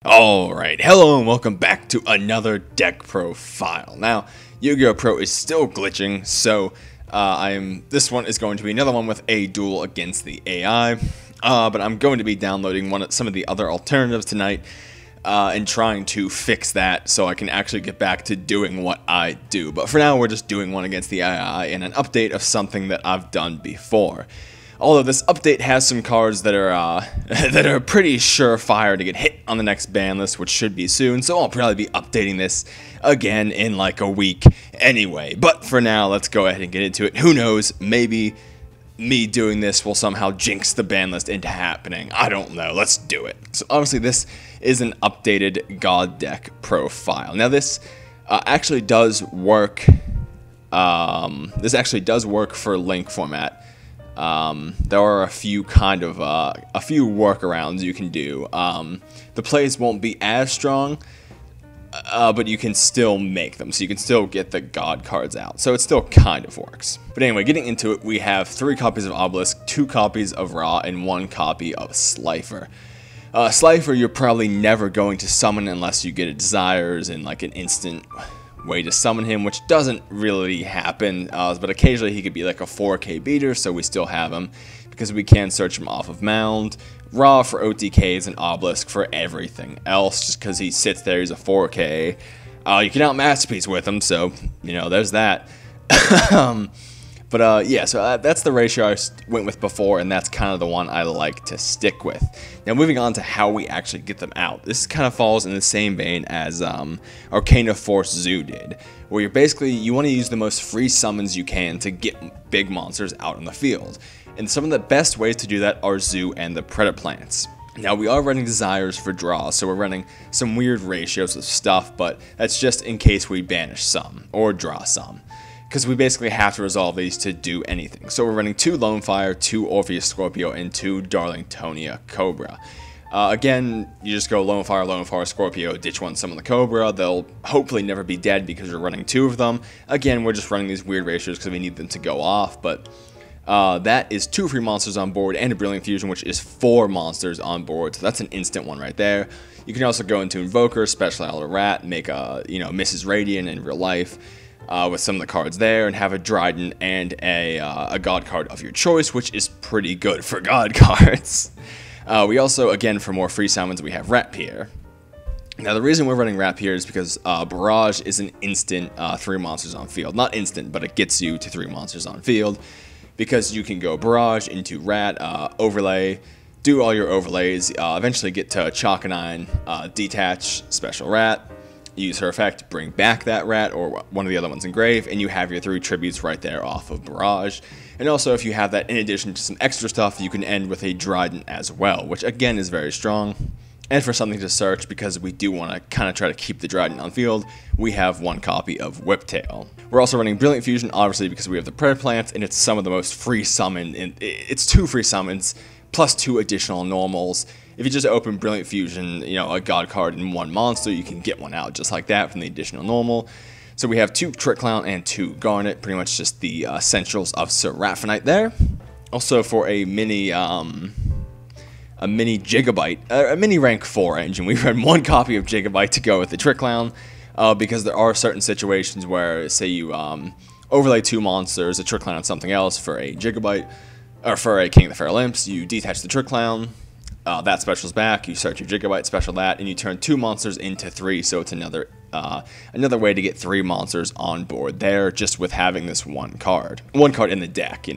Alright, hello and welcome back to another deck profile. Now, Yu-Gi-Oh! Pro is still glitching, so this one is going to be another one with a duel against the AI, but I'm going to be downloading some of the other alternatives tonight and trying to fix that so I can actually get back to doing what I do. But for now, we're just doing one against the AI and an update of something that I've done before. Although this update has some cards that are that are pretty surefire to get hit on the next ban list, which should be soon, so I'll probably be updating this again in like a week anyway. But for now, let's go ahead and get into it. Who knows, maybe me doing this will somehow jinx the ban list into happening. I don't know, let's do it. So obviously this is an updated God deck profile. Now this actually does work, for link format. There are a few workarounds you can do. The plays won't be as strong, but you can still make them, so you can still get the God cards out. So it still kind of works. But anyway, getting into it, we have 3 copies of Obelisk, 2 copies of Ra, and 1 copy of Slifer. Slifer you're probably never going to summon unless you get a Desires and like an instant way to summon him, which doesn't really happen, but occasionally he could be like a 4K beater, so we still have him because we can search him off of Mound. Ra for OTKs and Obelisk for everything else, just because he sits there, he's a 4K. You can out Masterpiece with him, so you know there's that. Yeah, so that's the ratio I went with before, and that's kind of the one I like to stick with. Now, moving on to how we actually get them out. This kind of falls in the same vein as Arcana Force Zoo did, where you want to use the most free summons you can to get big monsters out on the field. And some of the best ways to do that are Zoo and the Predaplants. Now, we are running Desires for draw, so we're running some weird ratios of stuff, but that's just in case we banish some, or draw some, because we basically have to resolve these to do anything. So we're running 2 Lonefire, 2 Orpheus Scorpio, and 2 Darlingtonia Cobra. Again, you just go Lonefire, Scorpio, ditch 1, summon the Cobra. They'll hopefully never be dead because we're running 2 of them. Again, we're just running these weird ratios because we need them to go off, but that is 2 free monsters on board and a Brilliant Fusion, which is 4 monsters on board, so that's an instant one right there. You can also go into Invoker, Special Out a Rat, make a, Mrs. Radiant in real life, with some of the cards there, and have a Dryden and a God card of your choice, which is pretty good for God cards. We also, again, for more free summons, we have Ratpier. Now, the reason we're running Ratpier is because Barrage is an instant 3 monsters on field. Not instant, but it gets you to 3 monsters on field, because you can go Barrage into Rat, Overlay, do all your overlays, eventually get to Chalkanine, detach Special Rat, use her effect, bring back that Rat or one of the other ones in grave, and you have your 3 tributes right there off of Barrage. And also, if you have that in addition to some extra stuff, you can end with a Dryden as well, which again is very strong. And for something to search, because we do want to kind of try to keep the Dryden on field, we have 1 copy of Whiptail. We're also running Brilliant Fusion, obviously, because we have the Predaplants, and it's some of the most free summon. It's 2 free summons, plus 2 additional normals. If you just open Brilliant Fusion, a God card and 1 monster, you can get 1 out just like that from the additional normal. So we have 2 Trick Clown and 2 Garnet, pretty much just the essentials of Seraphinite there. Also for a mini Gigabyte, a mini rank 4 engine, we run 1 copy of Gigabyte to go with the Trick Clown, because there are certain situations where, say you overlay 2 monsters, a Trick Clown on something else for a Gigabyte, or for a King of the Feral Imps, you detach the Trick Clown, that special's back, you search your Gigabyte, special that, and you turn 2 monsters into 3, so it's another way to get 3 monsters on board there, just with having this 1 card. 1 card in the deck,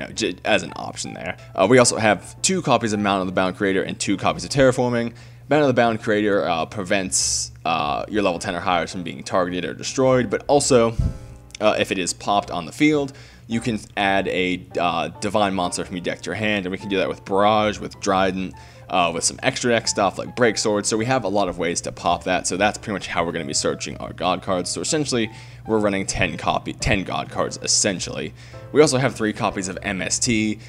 as an option there. We also have 2 copies of Mound of the Bound Creator and 2 copies of Terraforming. Mound of the Bound Creator prevents your level 10 or higher from being targeted or destroyed, but also, if it is popped on the field, you can add a Divine Monster from your deck to your hand, and we can do that with Barrage, with Dryden, with some extra deck stuff like Break Sword, so we have a lot of ways to pop that, so that's pretty much how we're going to be searching our God cards. So essentially, we're running 10 God cards, essentially. We also have 3 copies of MST,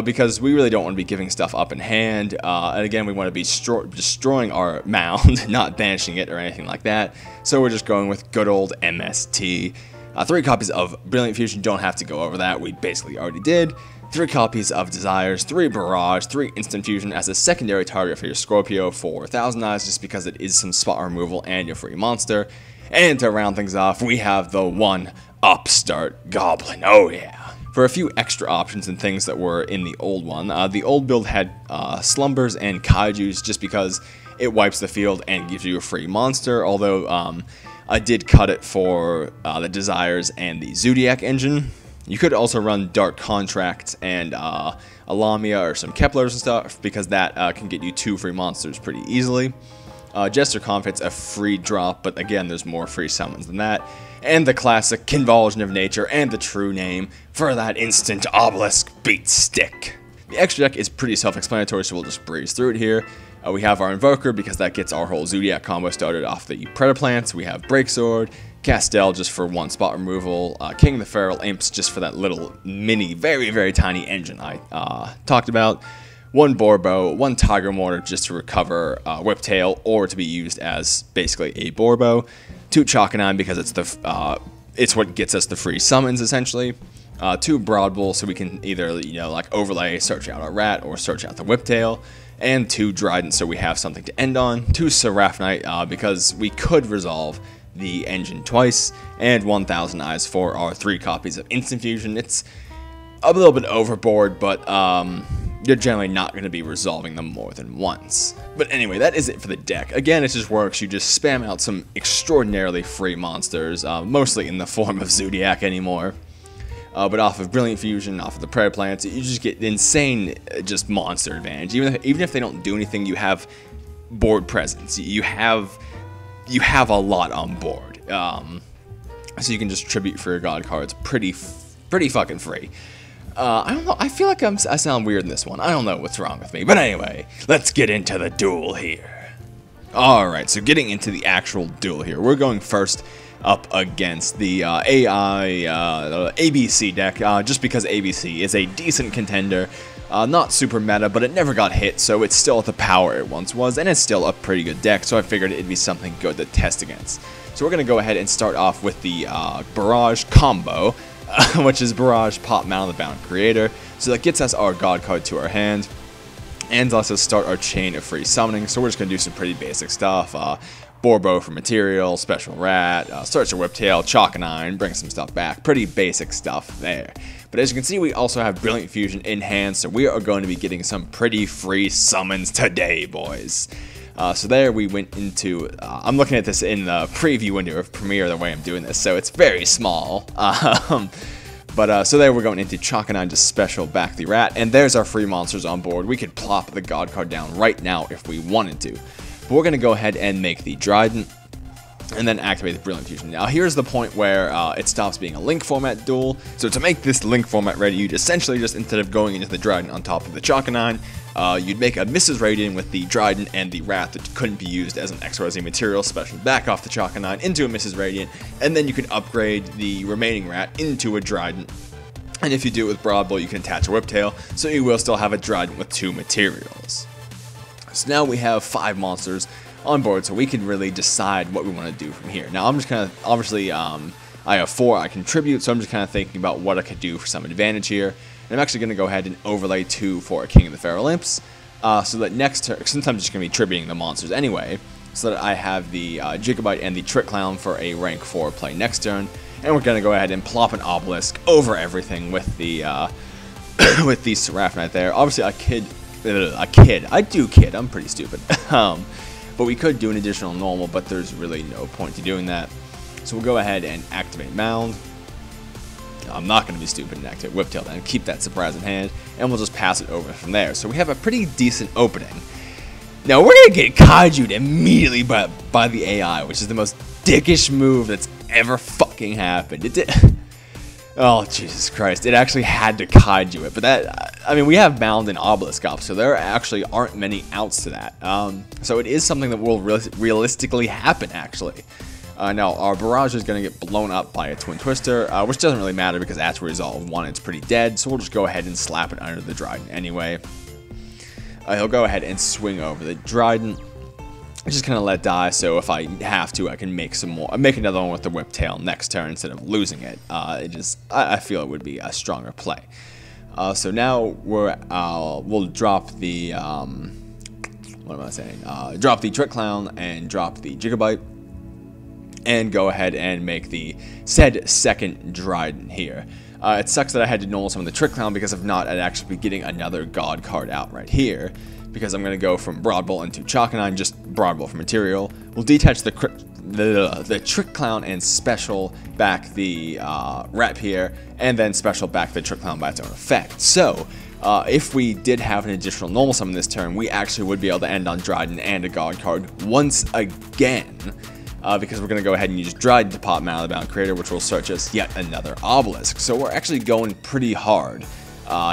because we really don't want to be giving stuff up in hand, and again, we want to be destroying our Mound, not banishing it or anything like that, so we're just going with good old MST. 3 copies of Brilliant Fusion, don't have to go over that, we basically already did. 3 copies of Desires, 3 Barrage, 3 Instant Fusion as a secondary target for your Scorpio for Thousand Eyes, just because it is some spot removal and your free monster. And to round things off, we have the 1 Upstart Goblin. Oh yeah. For a few extra options and things that were in the old one, the old build had Slumbers and Kaijus just because it wipes the field and gives you a free monster, although I did cut it for the Desires and the Zodiac engine. You could also run Dark Contract and Alamia or some Keplers and stuff, because that can get you 2 free monsters pretty easily. Jester Confid's a free drop, but again, there's more free summons than that. And the classic Convulsion of Nature and the true name for that instant Obelisk Beat Stick. The extra deck is pretty self-explanatory, so we'll just breeze through it here. We have our Invoker, because that gets our whole Zodiac combo started off the Predaplants. We have Breaksword, Castel just for 1 spot removal, King of the Feral Imps just for that little mini, very, very tiny engine I talked about. 1 Borbo, 1 Tiger Mortar just to recover Whiptail or to be used as basically a Borbo. 2 Chakanine because it's what gets us the free summons essentially. 2 Broadbull so we can either like overlay, search out a rat or search out the Whiptail. And 2 Dryden so we have something to end on. 2 Seraphonite because we could resolve the engine twice, and 1000 Eyes for our 3 copies of Instant Fusion. It's a little bit overboard, but you're generally not going to be resolving them more than once. But anyway, that is it for the deck. Again, it just works. You just spam out some extraordinarily free monsters, mostly in the form of Zodiac anymore. But off of Brilliant Fusion, off of the Predaplants, you just get insane just monster advantage. Even if they don't do anything, you have board presence. You have a lot on board. So you can just tribute for your god cards pretty fucking free. I don't know, I feel like I sound weird in this one. I don't know what's wrong with me. But anyway, let's get into the duel here. Alright, so getting into the actual duel here. We're going first up against the ABC deck, just because ABC is a decent contender. Not super meta, but it never got hit, so it's still at the power it once was, and it's still a pretty good deck, so I figured it'd be something good to test against. So we're going to go ahead and start off with the Barrage combo, which is Barrage, Pop, Mal, the Bound Creator. So that gets us our God card to our hand, and lets us start our chain of free summoning. So we're just going to do some pretty basic stuff. Borbo for material, Special Rat, search a Whiptail, Chakanine, bring some stuff back. Pretty basic stuff there. But as you can see, we also have Brilliant Fusion in hand, so we are going to be getting some pretty free summons today, boys. So there we went into, I'm looking at this in the preview window of Premiere the way I'm doing this, so it's very small. So there we're going into Chakanine to special back the rat, and there's our free monsters on board. We could plop the God card down right now if we wanted to. But we're going to go ahead and make the Dryden, and then activate the Brilliant Fusion. Now here's the point where it stops being a link format duel. So to make this link format ready, you'd essentially just, instead of going into the Dryden on top of the Chakanine, you'd make a Mrs. Radiant with the Dryden and the Rat that couldn't be used as an XYZ material, special back off the Chakanine into a Mrs. Radiant, and then you can upgrade the remaining Rat into a Dryden. And if you do it with Broadbull, you can attach a Whiptail, so you will still have a Dryden with 2 materials. So now we have 5 monsters on board, so we can really decide what we want to do from here. Now I'm just kind of, obviously, I have 4 I contribute, so I'm just kind of thinking about what I could do for some advantage here. And I'm actually going to go ahead and overlay 2 for a King of the Feral Imps, so that next turn, since I'm just going to be tributing the monsters anyway, so that I have the Jacobite and the Trick Clown for a rank 4 play next turn. And we're going to go ahead and plop an Obelisk over everything with the with the Seraphonite there. Obviously, I do kid, I'm pretty stupid. But we could do an additional normal, but there's really no point to doing that. So we'll go ahead and activate Mound. I'm not going to be stupid and activate Whiptail then, keep that surprise in hand, and we'll just pass it over from there. So we have a pretty decent opening. Now we're going to get Kaiju'd immediately by the AI, which is the most dickish move that's ever fucking happened. It did. Oh, Jesus Christ. It actually had to Kaiju it. But that, I mean, we have Mound and Obelisk up, so there actually aren't many outs to that. So it is something that will realistically happen, actually. Now, our Barrage is going to get blown up by a Twin Twister, which doesn't really matter because after Resolve 1, it's pretty dead. So we'll just go ahead and slap it under the Dryden anyway. He'll go ahead and swing over the Dryden. Just kind of let die, so if I have to, I can make some more. Make another one with the Whiptail next turn instead of losing it. I feel it would be a stronger play. So now we'll drop the what am I saying? Drop the Trick Clown and drop the Gigabyte, and go ahead and make the said second Dryden here. It sucks that I had to normal summon the Trick Clown, because if not, I'd actually be getting another God card out right here, because I'm going to go from Broadbolt into Chakanine, just Broadbolt for material. We'll detach the Trick Clown and special back the Rapier, and then special back the Trick Clown by its own effect. So, if we did have an additional normal summon this turn, we actually would be able to end on Dryden and a God card once again. Because we're going to go ahead and use Dryden to pop Mallet Bound Creator, which will search us yet another Obelisk. So we're actually going pretty hard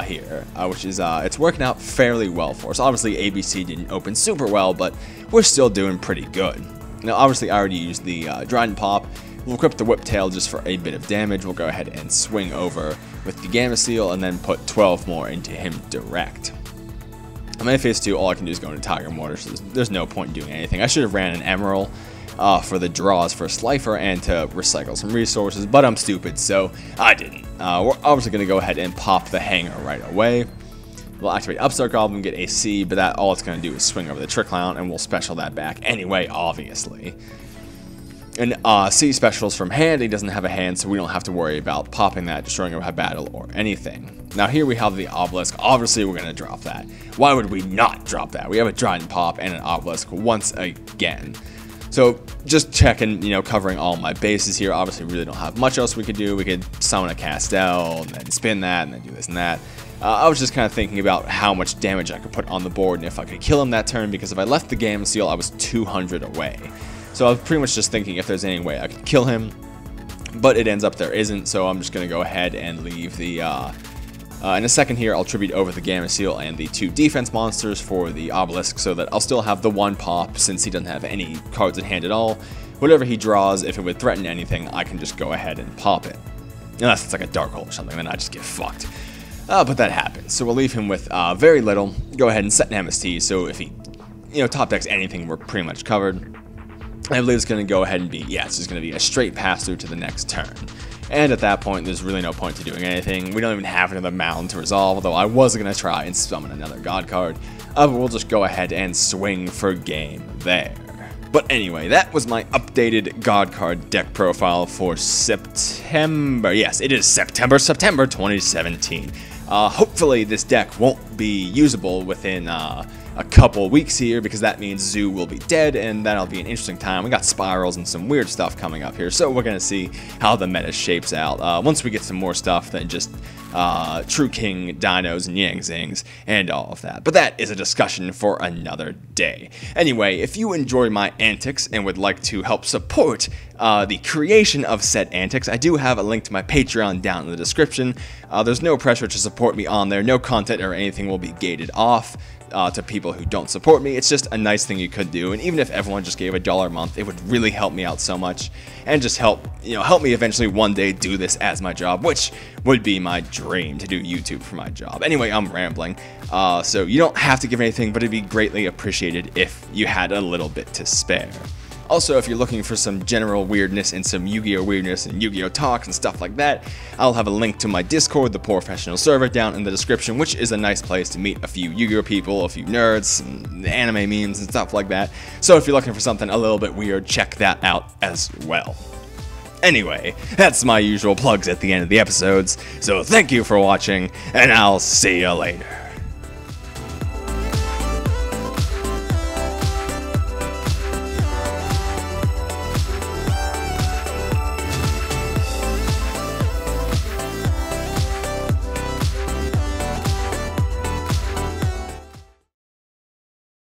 here, which is, it's working out fairly well for us. Obviously, ABC didn't open super well, but we're still doing pretty good. Now, obviously, I already used the Dryden pop. We'll equip the Whip Tail just for a bit of damage. We'll go ahead and swing over with the Gamma Seal, and then put 12 more into him direct. I'm in phase 2, all I can do is go into Tiger Mortar, so there's no point in doing anything. I should have ran an Emerald for the draws for Slifer and to recycle some resources, but I'm stupid, so I didn't. We're obviously going to go ahead and pop the Hanger right away. We'll activate Upstart Goblin, get a C, but that all it's going to do is swing over the Trick Clown, and we'll special that back anyway, obviously. And C specials from hand. He doesn't have a hand, so we don't have to worry about popping that, destroying a battle, or anything. Now here we have the Obelisk. Obviously we're going to drop that. Why would we not drop that? We have a Dryden pop and an Obelisk once again. So just checking, covering all my bases here. Obviously, we really don't have much else we could do. We could summon a Castel, and then spin that, and then do this and that. I was just kind of thinking about how much damage I could put on the board, and if I could kill him that turn, because if I left the Gamma Seal, I was 200 away. So I was pretty much just thinking if there's any way I could kill him, but it ends up there isn't, so I'm just going to go ahead and leave the... in a second here, I'll tribute over the Gamma Seal and the 2 defense monsters for the Obelisk, so that I'll still have the 1 pop, since he doesn't have any cards in hand at all. Whatever he draws, if it would threaten anything, I can just go ahead and pop it. Unless it's like a Dark Hole or something, then I just get fucked. But that happens, so we'll leave him with very little. Go ahead and set an MST, so if he, top decks anything, we're pretty much covered. I believe it's going to go ahead and be, it's just going to be a straight pass-through to the next turn. And at that point, there's really no point to doing anything. We don't even have another mound to resolve, although I was going to try and summon another God card. But we'll just go ahead and swing for game there. But anyway, that was my updated God card deck profile for September. Yes, it is September 2017. Hopefully this deck won't be usable within a couple weeks here, because that means Zoo will be dead, and that'll be an interesting time. We got spirals and some weird stuff coming up here, so we're going to see how the meta shapes out once we get some more stuff than just True King, Dinos, and Yang Zings, and all of that. But that is a discussion for another day. Anyway, if you enjoy my antics and would like to help support the creation of said antics, I do have a link to my Patreon down in the description. There's no pressure to support me on there. No content or anything will be gated off to people who don't support me. It's just a nice thing you could do, and even if everyone just gave $1 a month, it would really help me out so much, and just help me eventually one day do this as my job, which would be my dream, to do YouTube for my job. Anyway, I'm rambling, so you don't have to give anything, but it'd be greatly appreciated if you had a little bit to spare. Also, if you're looking for some general weirdness and some Yu-Gi-Oh! Weirdness and Yu-Gi-Oh! Talks and stuff like that, I'll have a link to my Discord, the professional server, down in the description, which is a nice place to meet a few Yu-Gi-Oh! People, a few nerds, and anime memes and stuff like that. So if you're looking for something a little bit weird, check that out as well. Anyway, that's my usual plugs at the end of the episodes, so thank you for watching, and I'll see you later.